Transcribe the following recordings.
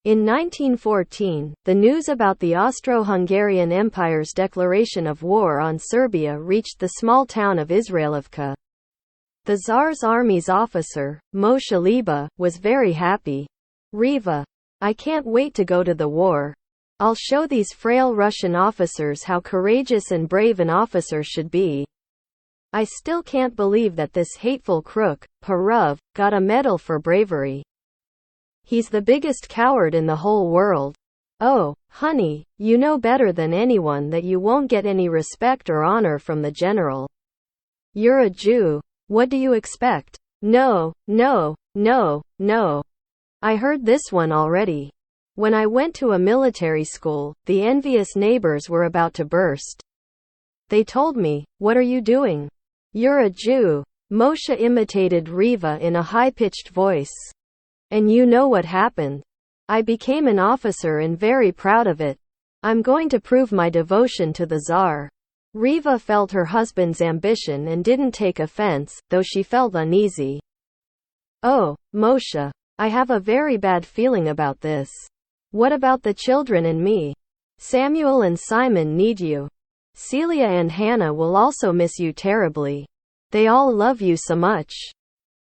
In 1914, the news about the Austro-Hungarian Empire's declaration of war on Serbia reached the small town of Izraelivka. The Tsar's army's officer, Moshe Liba, was very happy. "Riva, I can't wait to go to the war. I'll show these frail Russian officers how courageous and brave an officer should be. I still can't believe that this hateful crook, Perov, got a medal for bravery. He's the biggest coward in the whole world. Oh, honey, you know better than anyone that you won't get any respect or honor from the general. You're a Jew. What do you expect? No, no, no, no. I heard this one already. When I went to a military school, the envious neighbors were about to burst. They told me, 'What are you doing? You're a Jew.'" Moshe imitated Riva in a high-pitched voice. "And you know what happened? I became an officer and very proud of it. I'm going to prove my devotion to the Tsar." Riva felt her husband's ambition and didn't take offense, though she felt uneasy. "Oh, Moshe, I have a very bad feeling about this. What about the children and me? Samuel and Simon need you. Celia and Hannah will also miss you terribly. They all love you so much.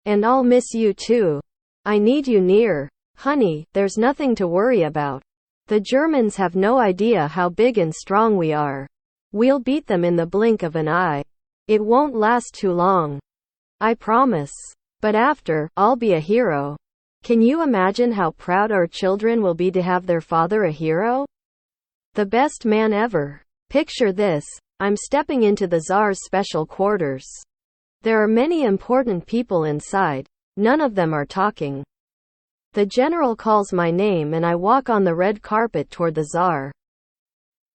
And I'll miss you too. I need you near. Honey, there's nothing to worry about. The Germans have no idea how big and strong we are. We'll beat them in the blink of an eye. It won't last too long. I promise. But after, I'll be a hero. Can you imagine how proud our children will be to have their father a hero? The best man ever. Picture this. I'm stepping into the Tsar's special quarters. There are many important people inside. None of them are talking. The general calls my name and I walk on the red carpet toward the Tsar.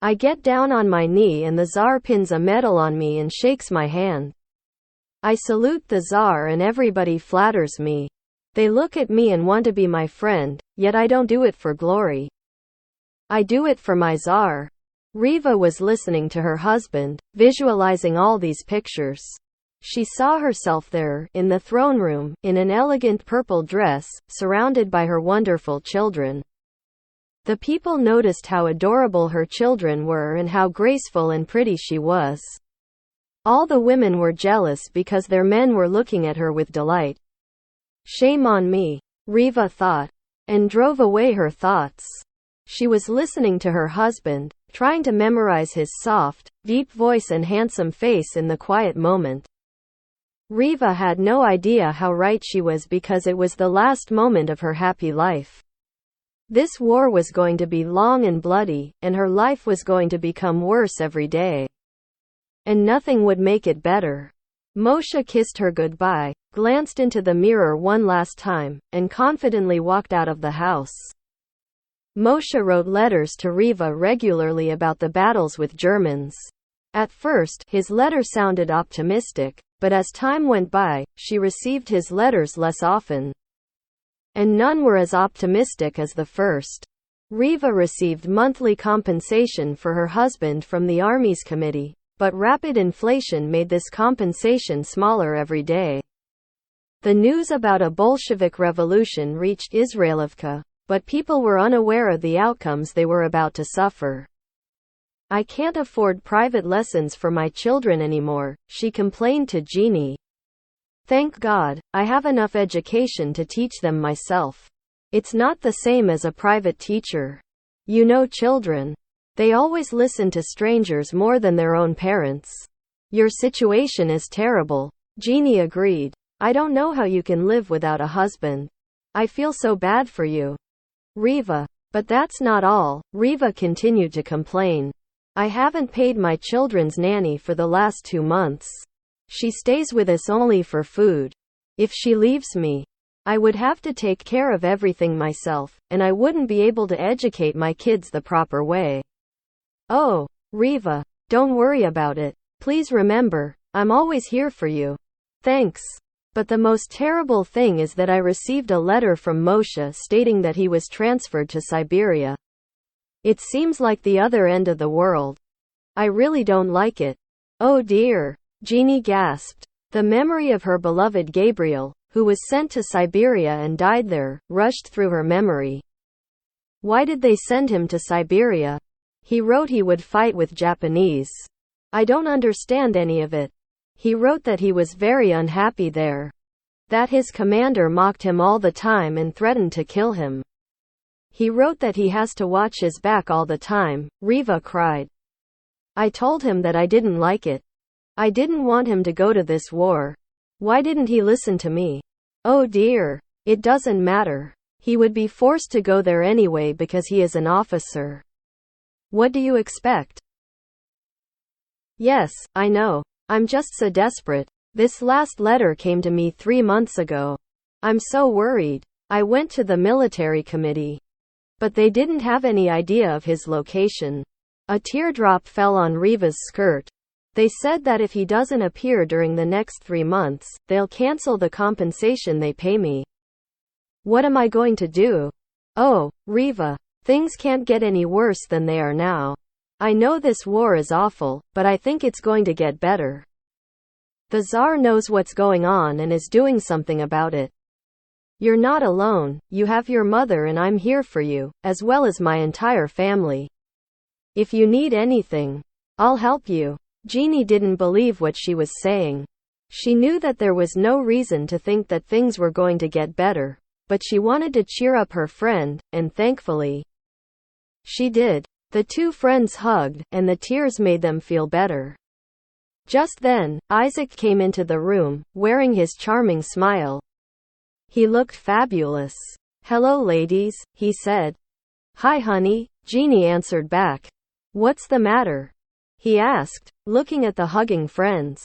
I get down on my knee and the Tsar pins a medal on me and shakes my hand. I salute the Tsar and everybody flatters me. They look at me and want to be my friend, yet I don't do it for glory. I do it for my Tsar." Riva was listening to her husband, visualizing all these pictures. She saw herself there, in the throne room, in an elegant purple dress, surrounded by her wonderful children. The people noticed how adorable her children were and how graceful and pretty she was. All the women were jealous because their men were looking at her with delight. "Shame on me," Riva thought, and drove away her thoughts. She was listening to her husband, trying to memorize his soft, deep voice and handsome face in the quiet moment. Riva had no idea how right she was because it was the last moment of her happy life. This war was going to be long and bloody, and her life was going to become worse every day. And nothing would make it better. Moshe kissed her goodbye, glanced into the mirror one last time, and confidently walked out of the house. Moshe wrote letters to Riva regularly about the battles with Germans. At first, his letter sounded optimistic, but as time went by, she received his letters less often. And none were as optimistic as the first. Riva received monthly compensation for her husband from the Army's committee, but rapid inflation made this compensation smaller every day. The news about a Bolshevik revolution reached Izraelivka, but people were unaware of the outcomes they were about to suffer. "I can't afford private lessons for my children anymore," she complained to Jeannie. "Thank God, I have enough education to teach them myself. It's not the same as a private teacher. You know children. They always listen to strangers more than their own parents." "Your situation is terrible," Jeannie agreed. "I don't know how you can live without a husband. I feel so bad for you." Riva. "But that's not all," Riva continued to complain. "I haven't paid my children's nanny for the last 2 months. She stays with us only for food. If she leaves me, I would have to take care of everything myself, and I wouldn't be able to educate my kids the proper way." "Oh, Riva, don't worry about it. Please remember, I'm always here for you." "Thanks. But the most terrible thing is that I received a letter from Moshe stating that he was transferred to Siberia. It seems like the other end of the world. I really don't like it." "Oh dear," Jeannie gasped. The memory of her beloved Gabriel, who was sent to Siberia and died there, rushed through her memory. Why did they send him to Siberia? He wrote he would fight with Japanese. I don't understand any of it. He wrote that he was very unhappy there. That his commander mocked him all the time and threatened to kill him. He wrote that he has to watch his back all the time. Riva cried. I told him that I didn't like it. I didn't want him to go to this war. Why didn't he listen to me? Oh dear. It doesn't matter. He would be forced to go there anyway because he is an officer. What do you expect? Yes, I know. I'm just so desperate. This last letter came to me 3 months ago. I'm so worried. I went to the military committee. But they didn't have any idea of his location. A teardrop fell on Riva's skirt. They said that if he doesn't appear during the next 3 months, they'll cancel the compensation they pay me. What am I going to do? Oh, Riva, things can't get any worse than they are now. I know this war is awful, but I think it's going to get better. The Tsar knows what's going on and is doing something about it. You're not alone, you have your mother and I'm here for you, as well as my entire family. If you need anything, I'll help you. Jeannie didn't believe what she was saying. She knew that there was no reason to think that things were going to get better, but she wanted to cheer up her friend, and thankfully, she did. The two friends hugged, and the tears made them feel better. Just then, Isaac came into the room, wearing his charming smile. He looked fabulous. Hello ladies, he said. Hi honey, Jeannie answered back. What's the matter? He asked, looking at the hugging friends.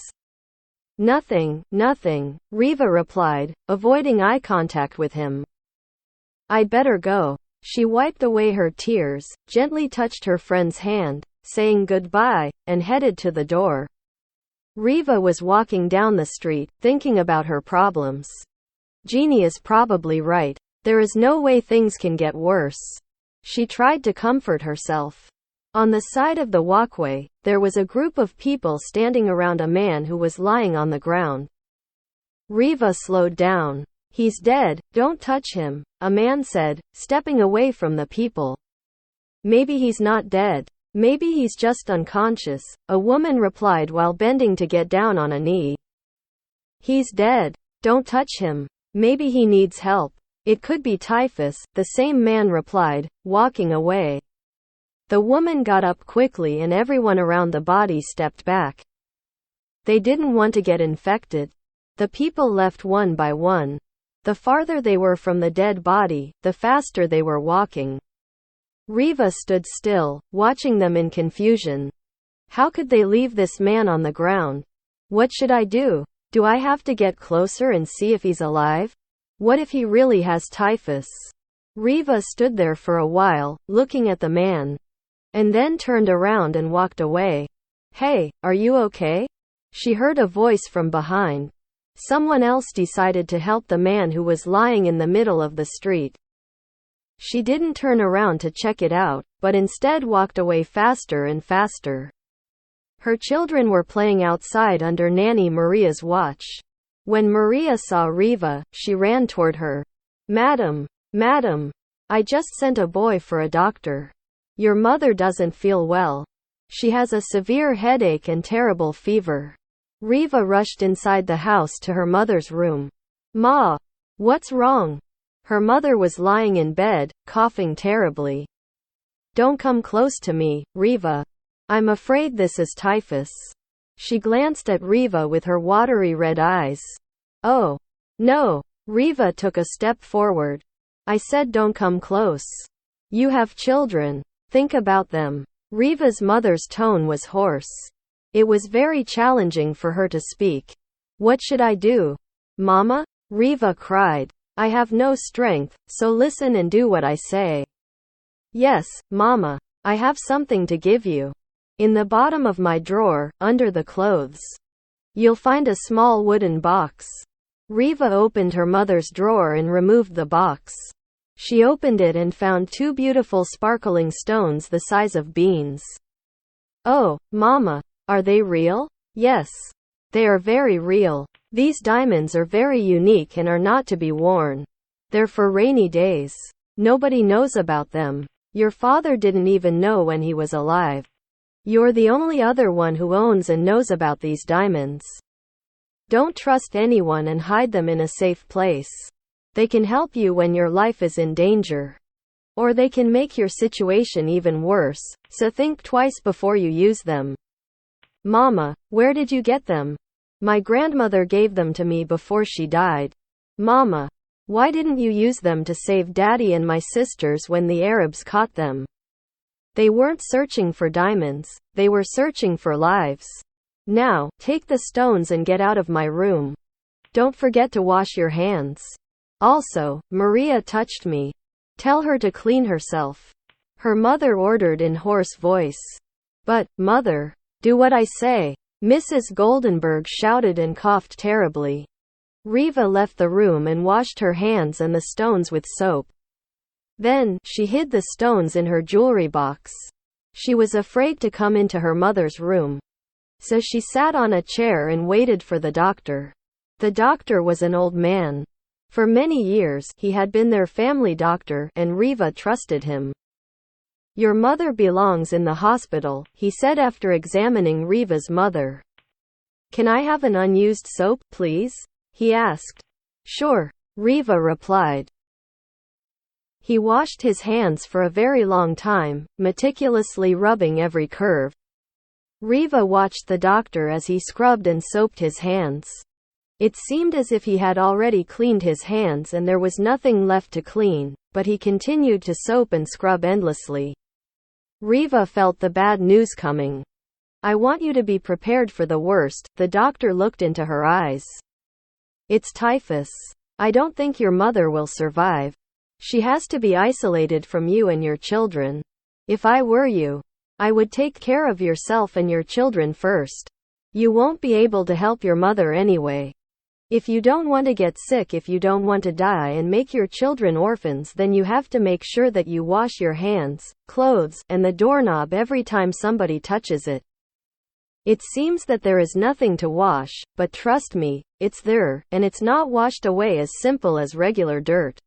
Nothing, nothing, Riva replied, avoiding eye contact with him. I'd better go. She wiped away her tears, gently touched her friend's hand, saying goodbye, and headed to the door. Riva was walking down the street, thinking about her problems. Jeannie is probably right. There is no way things can get worse. She tried to comfort herself. On the side of the walkway, there was a group of people standing around a man who was lying on the ground. Riva slowed down. He's dead, don't touch him, a man said, stepping away from the people. Maybe he's not dead. Maybe he's just unconscious, a woman replied while bending to get down on a knee. He's dead. Don't touch him. Maybe he needs help. It could be typhus, the same man replied, walking away. The woman got up quickly and everyone around the body stepped back. They didn't want to get infected. The people left one by one. The farther they were from the dead body, the faster they were walking. Riva stood still, watching them in confusion. How could they leave this man on the ground? What should I do? Do I have to get closer and see if he's alive? What if he really has typhus? Riva stood there for a while, looking at the man. And then turned around and walked away. Hey, are you okay? She heard a voice from behind. Someone else decided to help the man who was lying in the middle of the street. She didn't turn around to check it out, but instead walked away faster and faster. Her children were playing outside under Nanny Maria's watch. When Maria saw Riva, she ran toward her. Madam, I just sent a boy for a doctor. Your mother doesn't feel well. She has a severe headache and terrible fever. Riva rushed inside the house to her mother's room. Ma, what's wrong? Her mother was lying in bed, coughing terribly. Don't come close to me, Riva. I'm afraid this is typhus. She glanced at Riva with her watery red eyes. Oh, no. Riva took a step forward. I said don't come close. You have children. Think about them. Riva's mother's tone was hoarse. It was very challenging for her to speak. What should I do? Mama? Riva cried. I have no strength, so listen and do what I say. Yes, Mama. I have something to give you. In the bottom of my drawer, under the clothes. You'll find a small wooden box. Riva opened her mother's drawer and removed the box. She opened it and found 2 beautiful sparkling stones the size of beans. Oh, Mama, are they real? Yes. They are very real. These diamonds are very unique and are not to be worn. They're for rainy days. Nobody knows about them. Your father didn't even know when he was alive. You're the only other one who owns and knows about these diamonds. Don't trust anyone and hide them in a safe place. They can help you when your life is in danger. Or they can make your situation even worse, so think twice before you use them. Mama, where did you get them? My grandmother gave them to me before she died. Mama, why didn't you use them to save Daddy and my sisters when the Arabs caught them? They weren't searching for diamonds, they were searching for lives. Now, take the stones and get out of my room. Don't forget to wash your hands. Also, Maria touched me. Tell her to clean herself. Her mother ordered in hoarse voice. But, mother, do what I say. Mrs. Goldenberg shouted and coughed terribly. Riva left the room and washed her hands and the stones with soap. Then, she hid the stones in her jewelry box. She was afraid to come into her mother's room. So she sat on a chair and waited for the doctor. The doctor was an old man. For many years, he had been their family doctor, and Riva trusted him. Your mother belongs in the hospital, he said after examining Riva's mother. Can I have an unused soap, please? He asked. Sure, Riva replied. He washed his hands for a very long time, meticulously rubbing every curve. Riva watched the doctor as he scrubbed and soaped his hands. It seemed as if he had already cleaned his hands and there was nothing left to clean, but he continued to soap and scrub endlessly. Riva felt the bad news coming. I want you to be prepared for the worst, the doctor looked into her eyes. It's typhus. I don't think your mother will survive. She has to be isolated from you and your children. If I were you, I would take care of yourself and your children first. You won't be able to help your mother anyway. If you don't want to get sick, if you don't want to die and make your children orphans, then you have to make sure that you wash your hands, clothes, and the doorknob every time somebody touches it. It seems that there is nothing to wash, but trust me, it's there, and it's not washed away as simple as regular dirt.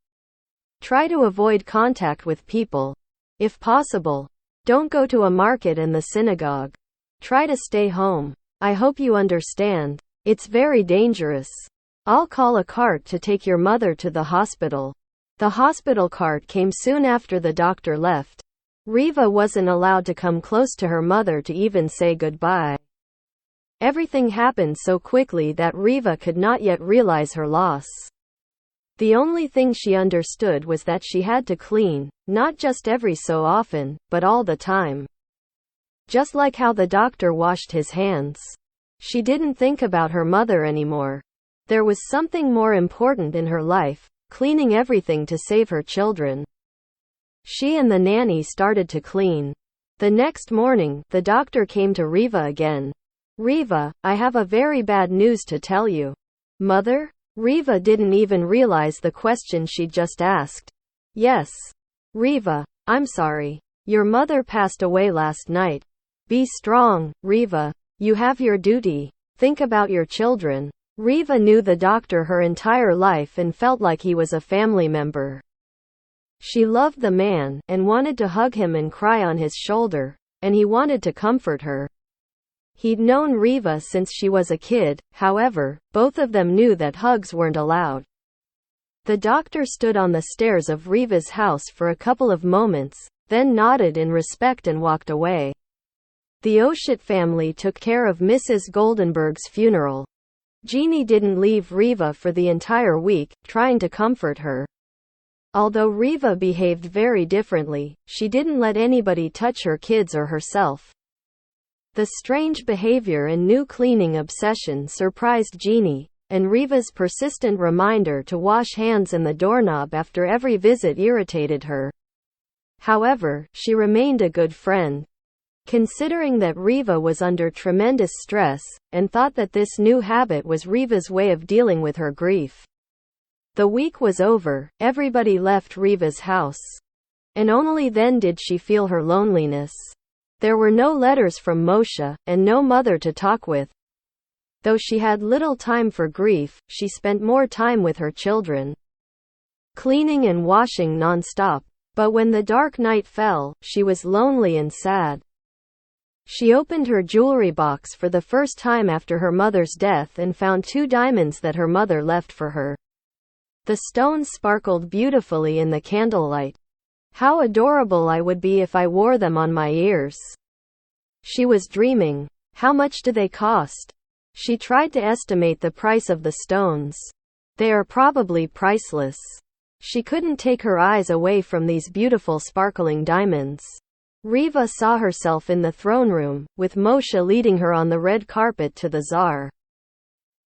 Try to avoid contact with people. If possible, don't go to a market and the synagogue. Try to stay home. I hope you understand. It's very dangerous. I'll call a cart to take your mother to the hospital. The hospital cart came soon after the doctor left. Riva wasn't allowed to come close to her mother to even say goodbye. Everything happened so quickly that Riva could not yet realize her loss. The only thing she understood was that she had to clean, not just every so often, but all the time. Just like how the doctor washed his hands. She didn't think about her mother anymore. There was something more important in her life, cleaning everything to save her children. She and the nanny started to clean. The next morning, the doctor came to Riva again. Riva, I have a very bad news to tell you. Mother? Riva didn't even realize the question she'd just asked. Yes. Riva, I'm sorry. Your mother passed away last night. Be strong, Riva. You have your duty. Think about your children. Riva knew the doctor her entire life and felt like he was a family member. She loved the man, and wanted to hug him and cry on his shoulder, and he wanted to comfort her. He'd known Riva since she was a kid, however, both of them knew that hugs weren't allowed. The doctor stood on the stairs of Riva's house for a couple of moments, then nodded in respect and walked away. The Oshit family took care of Mrs. Goldenberg's funeral. Jeannie didn't leave Riva for the entire week, trying to comfort her. Although Riva behaved very differently, she didn't let anybody touch her kids or herself. The strange behavior and new cleaning obsession surprised Jeannie, and Riva's persistent reminder to wash hands and the doorknob after every visit irritated her. However, she remained a good friend. Considering that Riva was under tremendous stress, and thought that this new habit was Riva's way of dealing with her grief. The week was over, everybody left Riva's house. And only then did she feel her loneliness. There were no letters from Moshe, and no mother to talk with. Though she had little time for grief, she spent more time with her children. cleaning and washing non-stop. But when the dark night fell, she was lonely and sad. She opened her jewelry box for the first time after her mother's death and found 2 diamonds that her mother left for her. The stones sparkled beautifully in the candlelight. How adorable I would be if I wore them on my ears. She was dreaming. How much do they cost? She tried to estimate the price of the stones. They are probably priceless. She couldn't take her eyes away from these beautiful sparkling diamonds. Riva saw herself in the throne room, with Moshe leading her on the red carpet to the Tsar.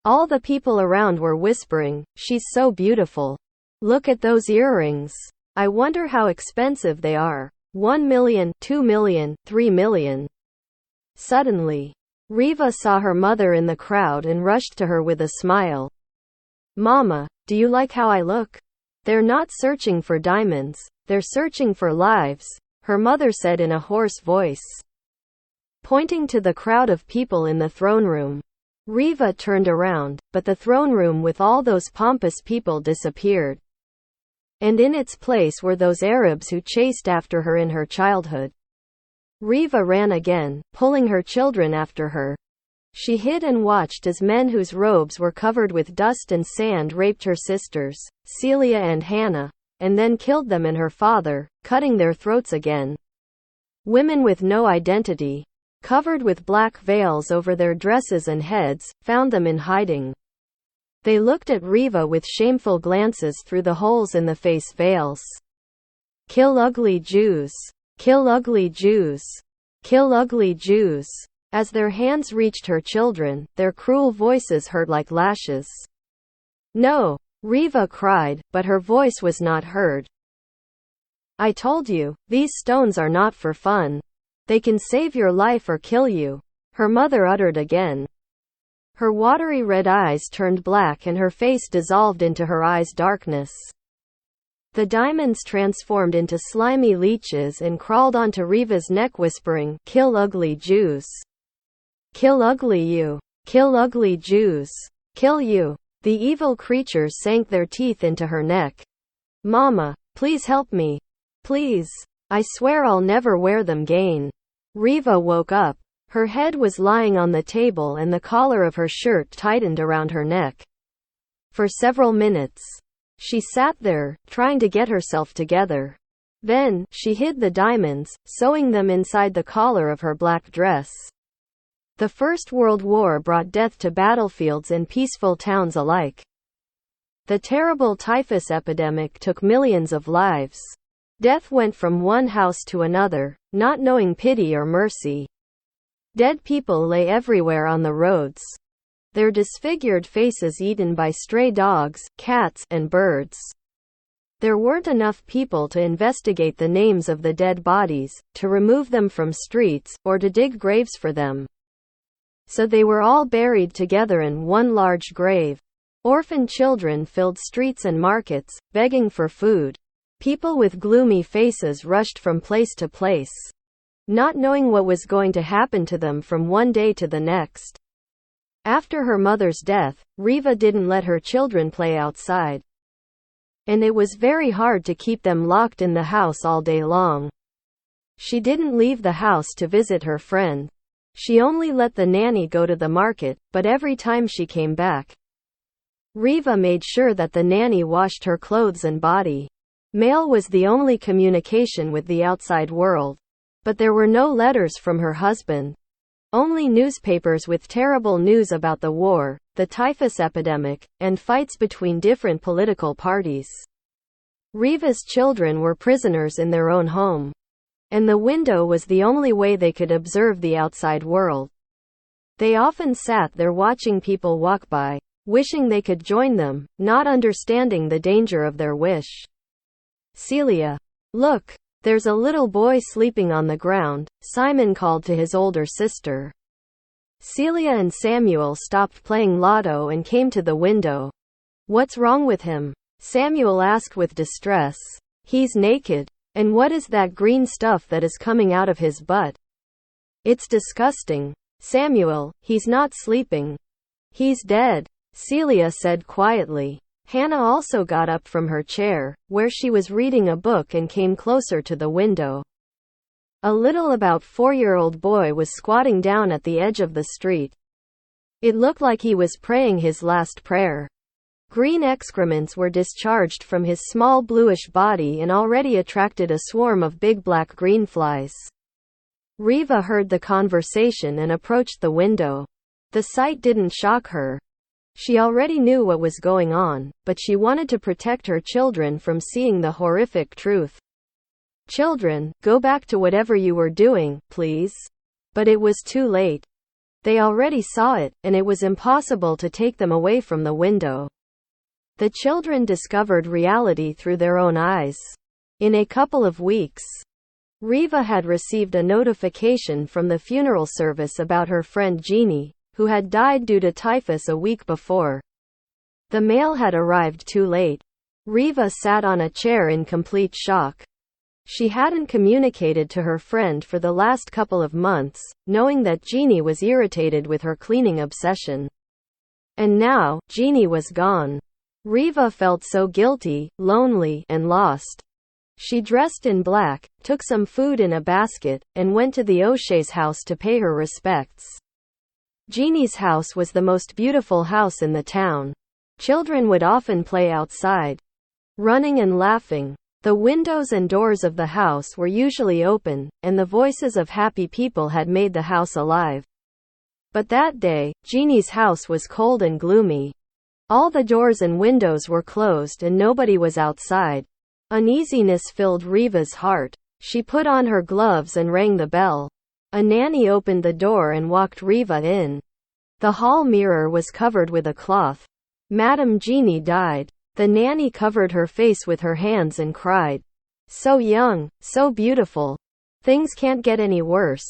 All the people around were whispering, "She's so beautiful. Look at those earrings. I wonder how expensive they are. 1 million, 2 million, 3 million. Suddenly, Riva saw her mother in the crowd and rushed to her with a smile. "Mama, do you like how I look? They're not searching for diamonds, they're searching for lives," her mother said in a hoarse voice, pointing to the crowd of people in the throne room. Riva turned around, but the throne room with all those pompous people disappeared. And in its place were those Arabs who chased after her in her childhood. Riva ran again, pulling her children after her. She hid and watched as men whose robes were covered with dust and sand raped her sisters, Celia and Hannah, and then killed them and her father, cutting their throats again. Women with no identity, covered with black veils over their dresses and heads, found them in hiding. They looked at Riva with shameful glances through the holes in the face veils. "Kill ugly Jews! Kill ugly Jews! Kill ugly Jews!" As their hands reached her children, their cruel voices hurt like lashes. "No!" Riva cried, but her voice was not heard. "I told you, these stones are not for fun. They can save your life or kill you," her mother uttered again. Her watery red eyes turned black and her face dissolved into her eyes' darkness. The diamonds transformed into slimy leeches and crawled onto Riva's neck whispering, "Kill ugly Jews! Kill ugly you! Kill ugly Jews! Kill you!" The evil creatures sank their teeth into her neck. "Mama, please help me. Please. I swear I'll never wear them again." Riva woke up. Her head was lying on the table and the collar of her shirt tightened around her neck. For several minutes, she sat there, trying to get herself together. Then, she hid the diamonds, sewing them inside the collar of her black dress. The First World War brought death to battlefields and peaceful towns alike. The terrible typhus epidemic took millions of lives. Death went from one house to another, not knowing pity or mercy. Dead people lay everywhere on the roads, their disfigured faces eaten by stray dogs, cats, and birds. There weren't enough people to investigate the names of the dead bodies, to remove them from streets, or to dig graves for them. So they were all buried together in one large grave. Orphan children filled streets and markets, begging for food. People with gloomy faces rushed from place to place, not knowing what was going to happen to them from one day to the next. After her mother's death, Riva didn't let her children play outside. And it was very hard to keep them locked in the house all day long. She didn't leave the house to visit her friend. She only let the nanny go to the market, but every time she came back, Riva made sure that the nanny washed her clothes and body. Mail was the only communication with the outside world. But there were no letters from her husband. Only newspapers with terrible news about the war, the typhus epidemic, and fights between different political parties. Riva's children were prisoners in their own home. And the window was the only way they could observe the outside world. They often sat there watching people walk by, wishing they could join them, not understanding the danger of their wish. "Celia, look, there's a little boy sleeping on the ground," Simon called to his older sister. Celia and Samuel stopped playing lotto and came to the window. "What's wrong with him?" Samuel asked with distress. "He's naked. And what is that green stuff that is coming out of his butt? It's disgusting." "Samuel, he's not sleeping. He's dead," Celia said quietly. Hannah also got up from her chair, where she was reading a book, and came closer to the window. A little about 4-year-old boy was squatting down at the edge of the street. It looked like he was praying his last prayer. Green excrements were discharged from his small bluish body and already attracted a swarm of big black green flies. Riva heard the conversation and approached the window. The sight didn't shock her. She already knew what was going on, but she wanted to protect her children from seeing the horrific truth. "Children, go back to whatever you were doing, please." But it was too late. They already saw it, and it was impossible to take them away from the window. The children discovered reality through their own eyes. In a couple of weeks, Riva had received a notification from the funeral service about her friend Jeannie, who had died due to typhus a week before. The mail had arrived too late. Riva sat on a chair in complete shock. She hadn't communicated to her friend for the last couple of months, knowing that Jeannie was irritated with her cleaning obsession. And now, Jeannie was gone. Riva felt so guilty, lonely, and lost. She dressed in black, took some food in a basket, and went to the O'Shea's house to pay her respects. Jeannie's house was the most beautiful house in the town. Children would often play outside, running and laughing. The windows and doors of the house were usually open, and the voices of happy people had made the house alive. But that day, Jeannie's house was cold and gloomy. All the doors and windows were closed and nobody was outside. Uneasiness filled Riva's heart. She put on her gloves and rang the bell. A nanny opened the door and walked Riva in. The hall mirror was covered with a cloth. Madame Jeannie died. The nanny covered her face with her hands and cried, "So young, so beautiful. Things can't get any worse."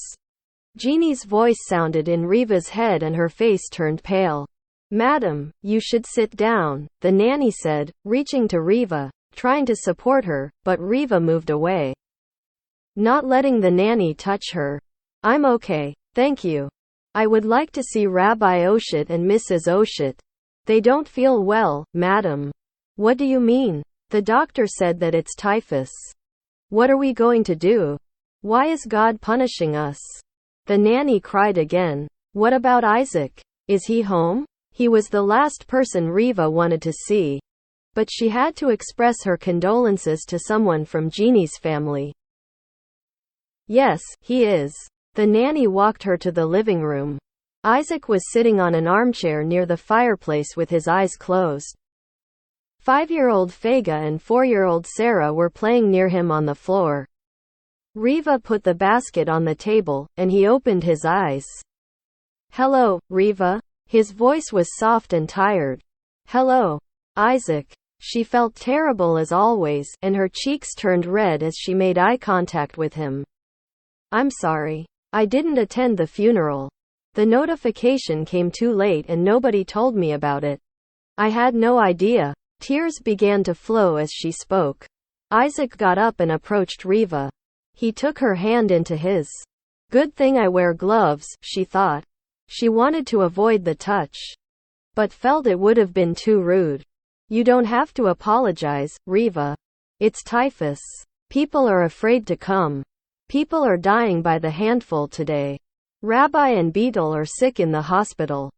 Jeannie's voice sounded in Riva's head and her face turned pale. "Madam, you should sit down," the nanny said, reaching to Riva, trying to support her, but Riva moved away, not letting the nanny touch her. "I'm okay, thank you. I would like to see Rabbi Oshit and Mrs. Oshit. They don't feel well, madam." "What do you mean?" "The doctor said that it's typhus." "What are we going to do? Why is God punishing us?" The nanny cried again. "What about Isaac? Is he home?" He was the last person Riva wanted to see. But she had to express her condolences to someone from Jeannie's family. "Yes, he is." The nanny walked her to the living room. Isaac was sitting on an armchair near the fireplace with his eyes closed. 5-year-old Fega and 4-year-old Sarah were playing near him on the floor. Riva put the basket on the table, and he opened his eyes. "Hello, Riva." His voice was soft and tired. "Hello, Isaac." She felt terrible as always, and her cheeks turned red as she made eye contact with him. "I'm sorry. I didn't attend the funeral. The notification came too late and nobody told me about it. I had no idea." Tears began to flow as she spoke. Isaac got up and approached Riva. He took her hand into his. "Good thing I wear gloves," she thought. She wanted to avoid the touch, but felt it would have been too rude. "You don't have to apologize, Riva. It's typhus. People are afraid to come. People are dying by the handful today. Rabbi and Beetle are sick in the hospital.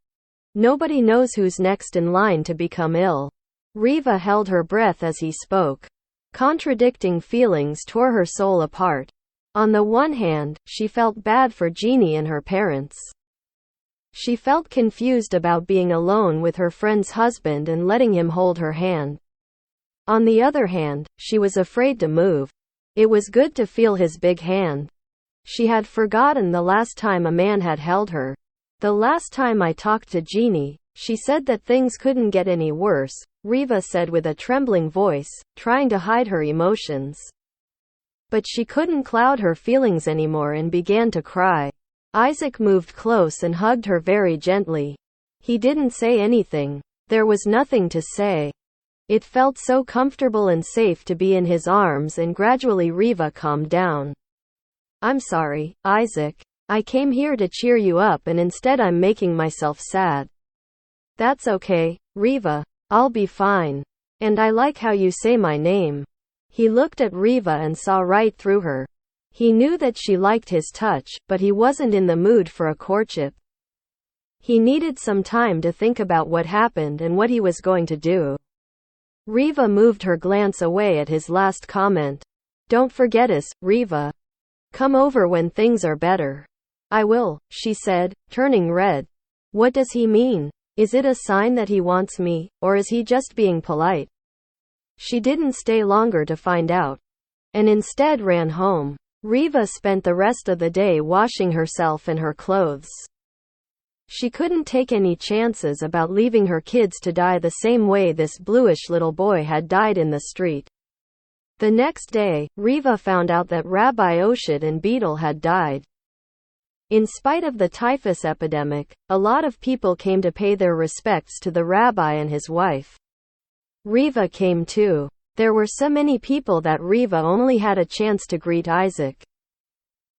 Nobody knows who's next in line to become ill." Riva held her breath as he spoke. Contradicting feelings tore her soul apart. On the one hand, she felt bad for Jeannie and her parents. She felt confused about being alone with her friend's husband and letting him hold her hand. On the other hand, she was afraid to move. It was good to feel his big hand. She had forgotten the last time a man had held her. "The last time I talked to Jeannie, she said that things couldn't get any worse," Riva said with a trembling voice, trying to hide her emotions. But she couldn't cloud her feelings anymore and began to cry. Isaac moved close and hugged her very gently. He didn't say anything. There was nothing to say. It felt so comfortable and safe to be in his arms, and gradually Riva calmed down. "I'm sorry, Isaac. I came here to cheer you up and instead I'm making myself sad." "That's okay, Riva. I'll be fine." And I like how you say my name." He looked at Riva and saw right through her. He knew that she liked his touch, but he wasn't in the mood for a courtship. He needed some time to think about what happened and what he was going to do. Riva moved her glance away at his last comment. "Don't forget us, Riva. Come over when things are better." "I will," she said, turning red. What does he mean? Is it a sign that he wants me, or is he just being polite? She didn't stay longer to find out, and instead ran home. Riva spent the rest of the day washing herself and her clothes. She couldn't take any chances about leaving her kids to die the same way this bluish little boy had died in the street. The next day, Riva found out that Rabbi Oshad and Beetle had died. In spite of the typhus epidemic, a lot of people came to pay their respects to the rabbi and his wife. Riva came too. There were so many people that Riva only had a chance to greet Isaac.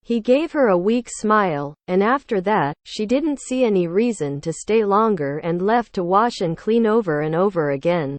He gave her a weak smile, and after that, she didn't see any reason to stay longer and left to wash and clean over and over again.